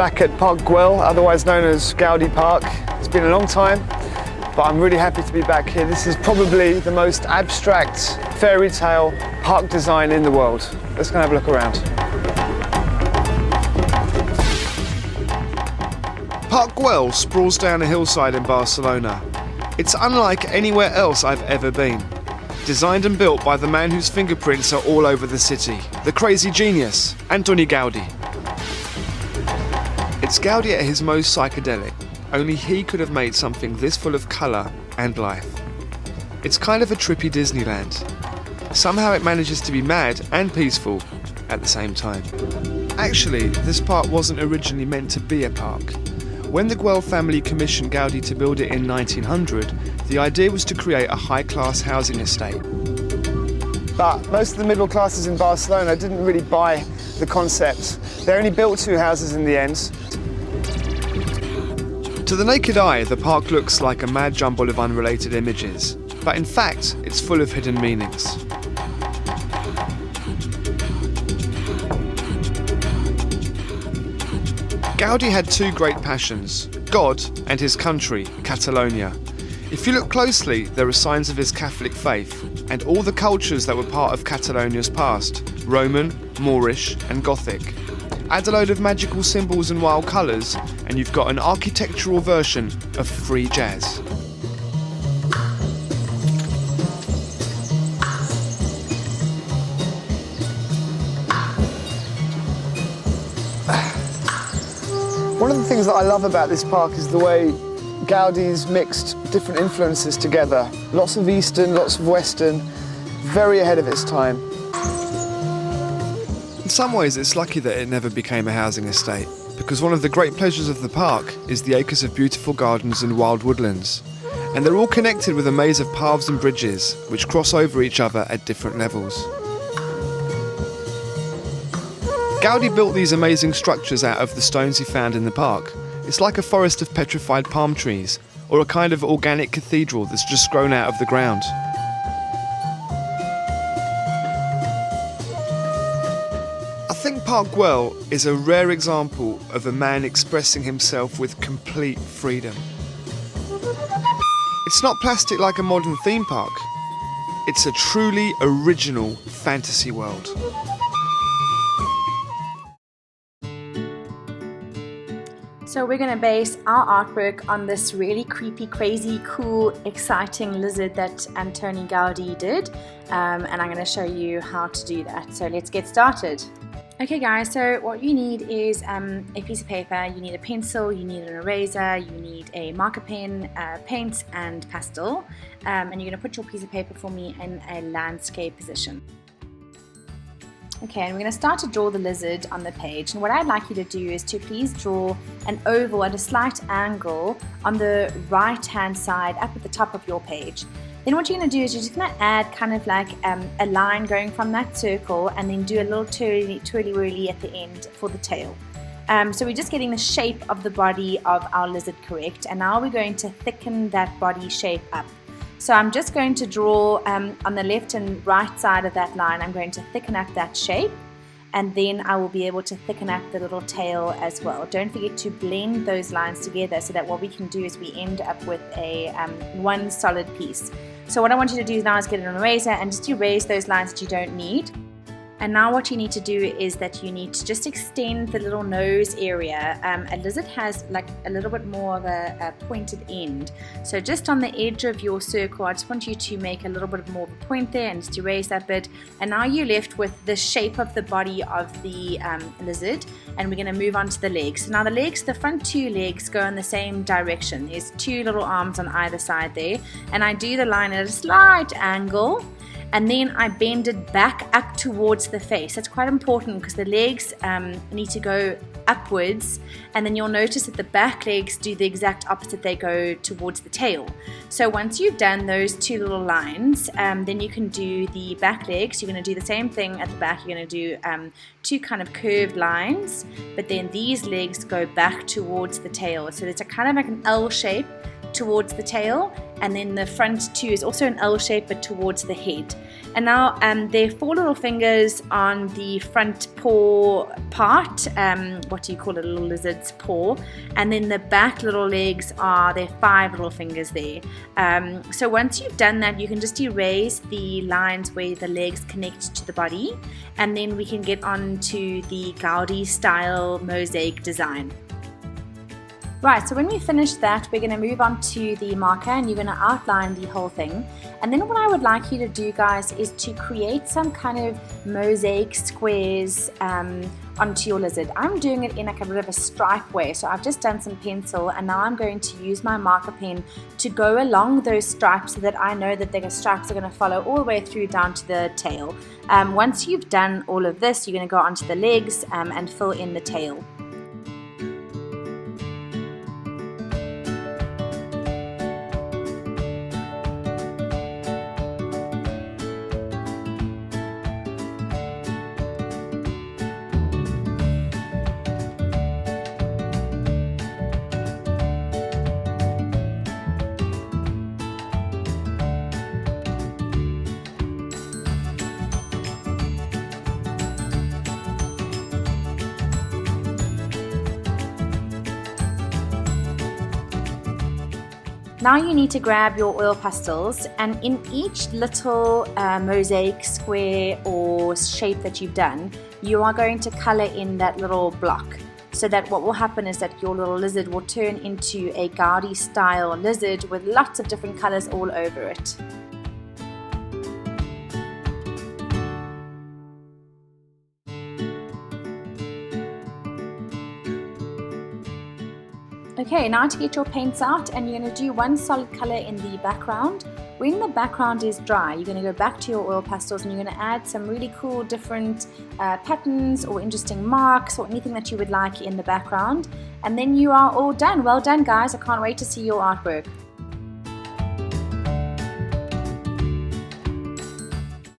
back at Park Güell, otherwise known as Gaudi Park. It's been a long time, but I'm really happy to be back here. This is probably the most abstract fairy tale park design in the world. Let's go have a look around. Park Güell sprawls down a hillside in Barcelona. It's unlike anywhere else I've ever been. Designed and built by the man whose fingerprints are all over the city, the crazy genius, Antoni Gaudi. It's Gaudi at his most psychedelic. Only he could have made something this full of colour and life. It's kind of a trippy Disneyland. Somehow it manages to be mad and peaceful at the same time. Actually, this park wasn't originally meant to be a park. When the Güell family commissioned Gaudi to build it in 1900, the idea was to create a high-class housing estate. But most of the middle classes in Barcelona didn't really buy the concept. They only built 2 houses in the end. To the naked eye, the park looks like a mad jumble of unrelated images, but in fact, it's full of hidden meanings. Gaudi had 2 great passions, God and his country, Catalonia. If you look closely, there are signs of his Catholic faith and all the cultures that were part of Catalonia's past, Roman, Moorish and Gothic. Add a load of magical symbols and wild colours and you've got an architectural version of free jazz. One of the things that I love about this park is the way Gaudi's mixed different influences together. Lots of Eastern, lots of Western, very ahead of its time. In some ways it's lucky that it never became a housing estate, because one of the great pleasures of the park is the acres of beautiful gardens and wild woodlands. And they're all connected with a maze of paths and bridges, which cross over each other at different levels. Gaudi built these amazing structures out of the stones he found in the park. It's like a forest of petrified palm trees, or a kind of organic cathedral that's just grown out of the ground. I think Park Güell is a rare example of a man expressing himself with complete freedom. It's not plastic like a modern theme park. It's a truly original fantasy world. So we're going to base our artwork on this really creepy, crazy, cool, exciting lizard that Antoni Gaudi did, and I'm going to show you how to do that. So let's get started. Okay guys, so what you need is a piece of paper, you need a pencil, you need an eraser, you need a marker pen, paint and pastel, and you're going to put your piece of paper for me in a landscape position. Okay, and we're going to start to draw the lizard on the page, and what I'd like you to do is to please draw an oval at a slight angle on the right hand side up at the top of your page. Then what you're going to do is you're just going to add kind of like a line going from that circle and then do a little twirly-whirly at the end for the tail. So we're just getting the shape of the body of our lizard correct, and now we're going to thicken that body shape up. So I'm just going to draw on the left and right side of that line, I'm going to thicken up that shape, and then I will be able to thicken up the little tail as well. Don't forget to blend those lines together so that what we can do is we end up with a one solid piece. So what I want you to do now is get an eraser and just erase those lines that you don't need. And now what you need to do is that you need to just extend the little nose area. A lizard has like a little bit more of a pointed end. So just on the edge of your circle, I just want you to make a little bit more of a point there and just erase that bit. And now you're left with the shape of the body of the lizard. And we're going to move on to the legs. So now the legs, the front 2 legs go in the same direction. There's 2 little arms on either side there. And I do the line at a slight angle. And then I bend it back up towards the face. That's quite important because the legs need to go upwards, and then you'll notice that the back legs do the exact opposite, they go towards the tail. So once you've done those 2 little lines, then you can do the back legs. You're going to do the same thing at the back. You're going to do 2 kind of curved lines, but then these legs go back towards the tail. So it's a kind of like an L shape towards the tail, and then the front too is also an L shape but towards the head. And now there are 4 little fingers on the front paw part, what do you call it, a little lizard's paw, and then the back little legs are, there are 5 little fingers there. So once you've done that, you can just erase the lines where the legs connect to the body, and then we can get on to the Gaudi style mosaic design. Right, so when we finish that, we're going to move on to the marker, and you're going to outline the whole thing. And then what I would like you to do, guys, is to create some kind of mosaic squares onto your lizard. I'm doing it in like a bit of a stripe way, so I've just done some pencil, and now I'm going to use my marker pen to go along those stripes so that I know that the stripes are going to follow all the way through down to the tail. Once you've done all of this, you're going to go onto the legs and fill in the tail. Now you need to grab your oil pastels, and in each little mosaic square or shape that you've done, you are going to color in that little block, so that what will happen is that your little lizard will turn into a Gaudi style lizard with lots of different colors all over it. Okay, now to get your paints out, and you're going to do one solid color in the background. When the background is dry, you're going to go back to your oil pastels, and you're going to add some really cool different patterns or interesting marks or anything that you would like in the background. And then you are all done. Well done, guys. I can't wait to see your artwork.